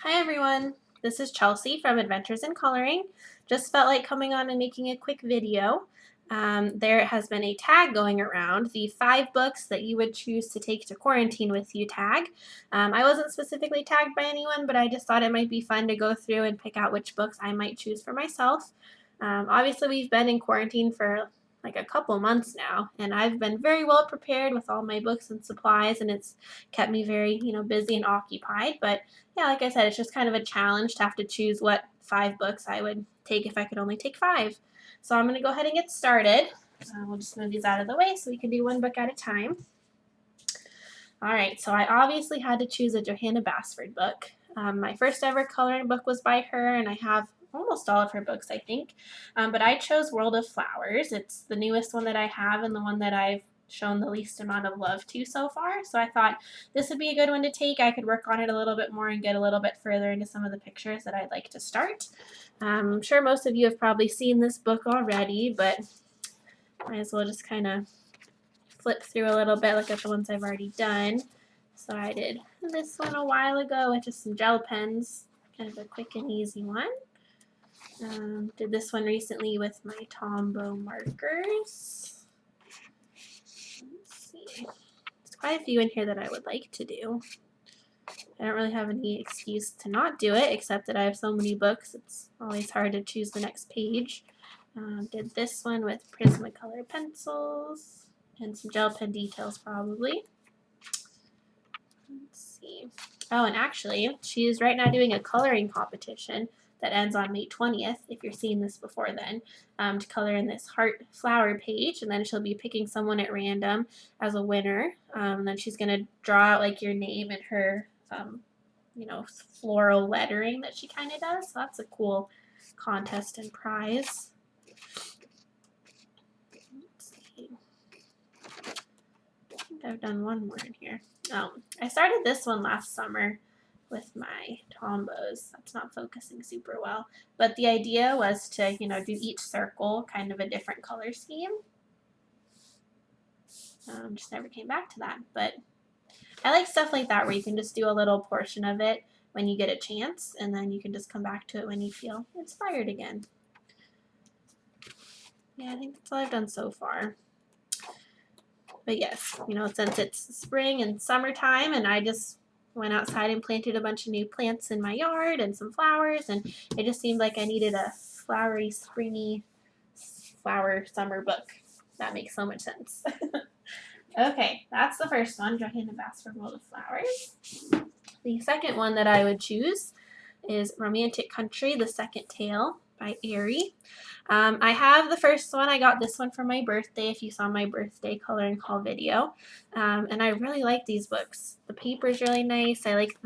Hi everyone, this is Chelsea from Adventures in Coloring. Just felt like coming on and making a quick video. There has been a tag going around, the 5 books that you would choose to take to quarantine with you tag. I wasn't specifically tagged by anyone, but I just thought it might be fun to go through and pick out which books I might choose for myself. Obviously we've been in quarantine for like a couple months now, and I've been very well prepared with all my books and supplies, and it's kept me very, busy and occupied. But yeah, like I said, it's just kind of a challenge to have to choose what 5 books I would take if I could only take 5. So I'm going to go ahead and get started. We'll just move these out of the way so we can do one book at a time. All right, so I obviously had to choose a Johanna Basford book. My first ever coloring book was by her, and I have almost all of her books, I think. But I chose World of Flowers. It's the newest one that I have and the one that I've shown the least amount of love to so far. So I thought this would be a good one to take. I could work on it a little bit more and get a little bit further into some of the pictures that I'd like to start. I'm sure most of you have probably seen this book already, but might as well just kind of flip through a little bit, look at the ones I've already done. So I did this one a while ago with just some gel pens, kind of a quick and easy one. Did this one recently with my Tombow markers. Let's see. There's quite a few in here that I would like to do. I don't really have any excuse to not do it, except that I have so many books, it's always hard to choose the next page. Did this one with Prismacolor pencils and some gel pen details probably. Let's see. Oh, and actually, she's right now doing a coloring competition that ends on May 20th, if you're seeing this before then, to color in this heart flower page, and then she'll be picking someone at random as a winner. And then she's going to draw out like your name and her, floral lettering that she kind of does. So that's a cool contest and prize. Let's see. I think I've done one more in here. I started this one last summer with my Tombows. That's not focusing super well. But the idea was to, do each circle kind of a different color scheme. Just never came back to that. But I like stuff like that where you can just do a little portion of it when you get a chance, and then you can just come back to it when you feel inspired again. Yeah, I think that's all I've done so far. But yes, since it's spring and summertime, and I just went outside and planted a bunch of new plants in my yard and some flowers, and it just seemed like I needed a flowery, springy flower summer book. That makes so much sense. Okay, that's the first one, Johanna Basford World of Flowers. The second one that I would choose is Romantic Country, The Second Tale by Aerie. I have the first one. I got this one for my birthday, if you saw my birthday coloring haul video. And I really like these books. The paper is really nice. I like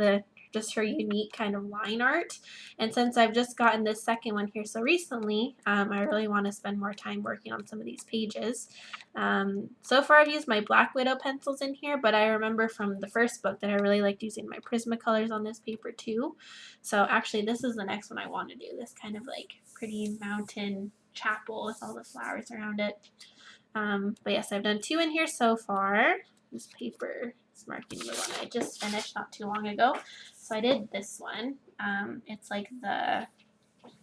just her unique kind of line art. And since I've just gotten this second one here so recently, I really want to spend more time working on some of these pages. So far I've used my Black Widow pencils in here, but I remember from the first book that I really liked using my Prismacolors on this paper too. So actually this is the next one I want to do, this kind of like pretty mountain chapel with all the flowers around it. But yes, I've done 2 in here so far. This paper is marking the one I just finished not too long ago. So I did this one. It's like the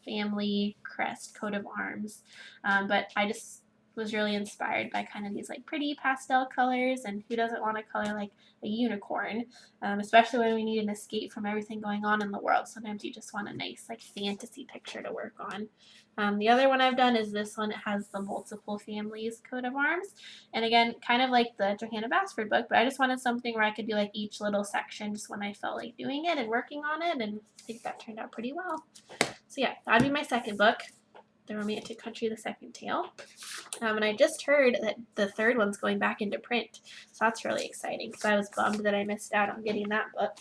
family crest coat of arms. But I just was really inspired by kind of these like pretty pastel colors, and who doesn't want to color like a unicorn, especially when we need an escape from everything going on in the world. Sometimes you just want a nice like fantasy picture to work on. The other one I've done is this one. It has the multiple families coat of arms, and again, kind of like the Johanna Basford book, but I just wanted something where I could do like each little section just when I felt like doing it and working on it, and I think that turned out pretty well. So yeah, that'd be my second book, The Romantic Country, The Second Tale. And I just heard that the third one's going back into print, so that's really exciting because I was bummed that I missed out on getting that book.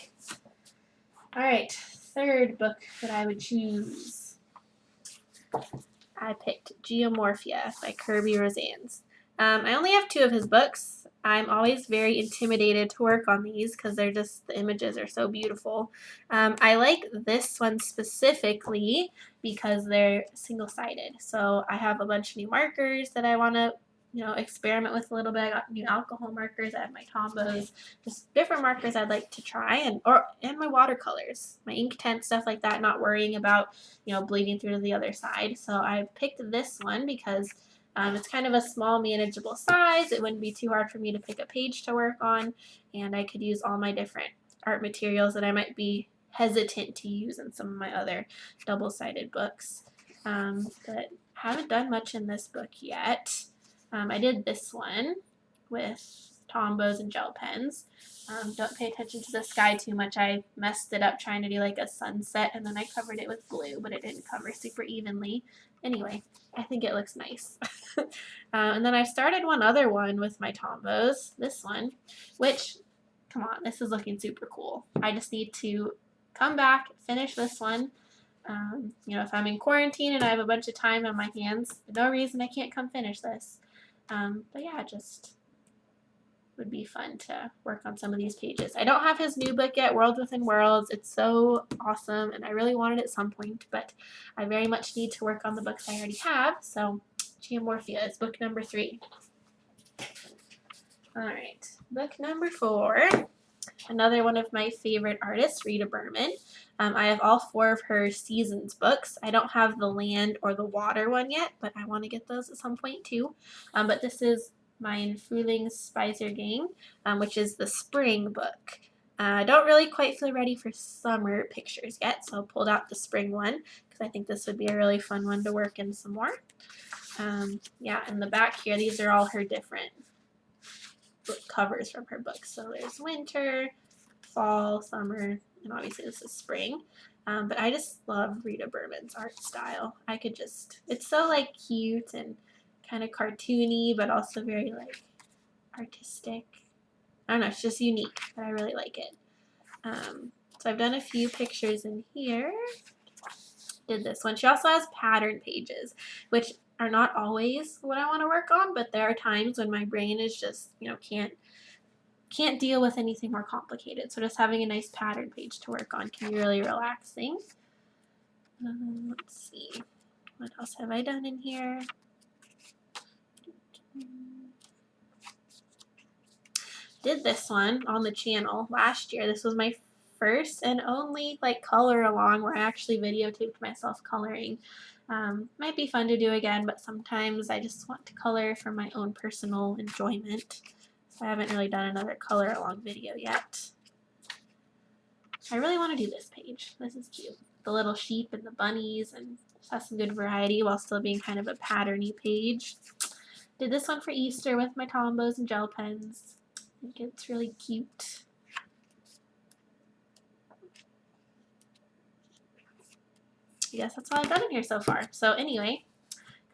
All right, third book that I would choose. I picked Gaea Morpheus by Kirby Rosannes. I only have 2 of his books. I'm always very intimidated to work on these because the images are so beautiful. I like this one specifically because they're single-sided. So I have a bunch of new markers that I want to you know, experiment with a little bit. I got new alcohol markers. I have my Tombos, just different markers I'd like to try, and my watercolors, my Inktense, stuff like that. Not worrying about, you know, bleeding through to the other side. So I picked this one because it's kind of a small, manageable size. It wouldn't be too hard for me to pick a page to work on, and I could use all my different art materials that I might be hesitant to use in some of my other double-sided books. But haven't done much in this book yet. I did this one with Tombos and gel pens. Don't pay attention to the sky too much. I messed it up trying to do like a sunset, and then I covered it with blue, but it didn't cover super evenly. Anyway, I think it looks nice. And then I started one other one with my Tombos, this one, which, come on, this is looking super cool. I just need to come back, finish this one. You know, if I'm in quarantine and I have a bunch of time on my hands, no reason I can't come finish this. But yeah, just would be fun to work on some of these pages. I don't have his new book yet, Worlds Within Worlds. It's so awesome, and I really want it at some point, but I very much need to work on the books I already have. So, Gaea Morpheus, book number 3. All right, book number 4. Another one of my favorite artists, Rita Berman. I have all 4 of her Seasons books. I don't have the land or the water one yet, but I want to get those at some point too. But this is my Frühlingsspaziergang, which is the spring book. I don't really quite feel ready for summer pictures yet, so I pulled out the spring one because I think this would be a really fun one to work in some more. Yeah, in the back here, these are all her different book covers from her books. So there's winter, fall, summer, and obviously this is spring. But I just love Rita Berman's art style. I could just, it's so like cute and kind of cartoony, but also very like artistic. I don't know, it's just unique, but I really like it. So I've done a few pictures in here. Did this one. She also has pattern pages, which are not always what I want to work on, but there are times when my brain is just, you know, can't deal with anything more complicated. So just having a nice pattern page to work on can be really relaxing. Let's see. What else have I done in here? Did this one on the channel last year. This was my first and only like color along where I actually videotaped myself coloring. Might be fun to do again, but sometimes I just want to color for my own personal enjoyment. So I haven't really done another color along video yet. I really want to do this page. This is cute. The little sheep and the bunnies, and has some good variety while still being kind of a patterny page. Did this one for Easter with my Tombos and gel pens. I think it's really cute. I guess that's all I've done in here so far. So anyway,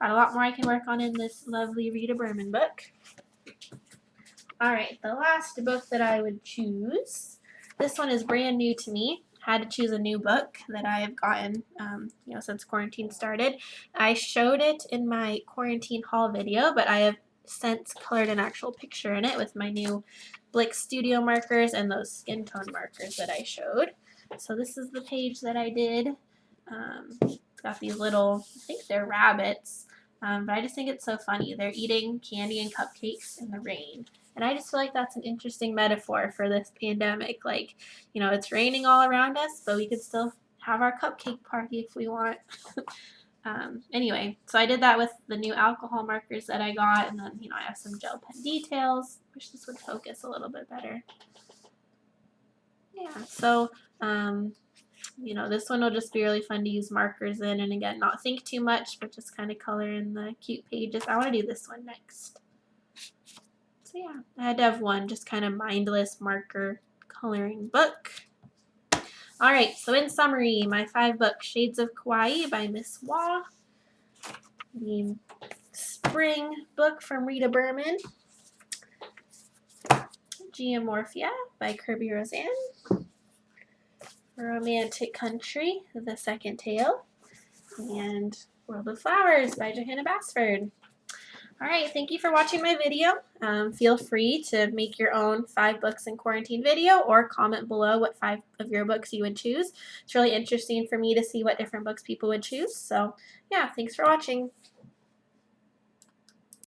got a lot more I can work on in this lovely Rita Berman book. Alright, the last book that I would choose. This one is brand new to me. Had to choose a new book that I have gotten, you know, since quarantine started. I showed it in my quarantine haul video, but I have since colored an actual picture in it with my new Blick Studio markers and those skin tone markers that I showed. So this is the page that I did. It's got these little, I think they're rabbits, but I just think it's so funny. They're eating candy and cupcakes in the rain. And I just feel like that's an interesting metaphor for this pandemic. Like, you know, it's raining all around us, but we could still have our cupcake party if we want. Anyway, so I did that with the new alcohol markers that I got, and then, you know, I have some gel pen details. Wish this would focus a little bit better. Yeah, so, you know, this one will just be really fun to use markers in, and again, not think too much, but just kind of color in the cute pages. I want to do this one next. So yeah, I had to have one just kind of mindless marker coloring book. Alright, so in summary, my 5 books, Shades of Kawaii by Miss Waugh, the Spring book from Rita Berman, Gaea Morpheus by Kirby Roseanne, Romantic Country, The Second Tale, and World of Flowers by Johanna Basford. Alright, thank you for watching my video. Feel free to make your own 5 books in quarantine video, or comment below what 5 of your books you would choose. It's really interesting for me to see what different books people would choose. So yeah, thanks for watching.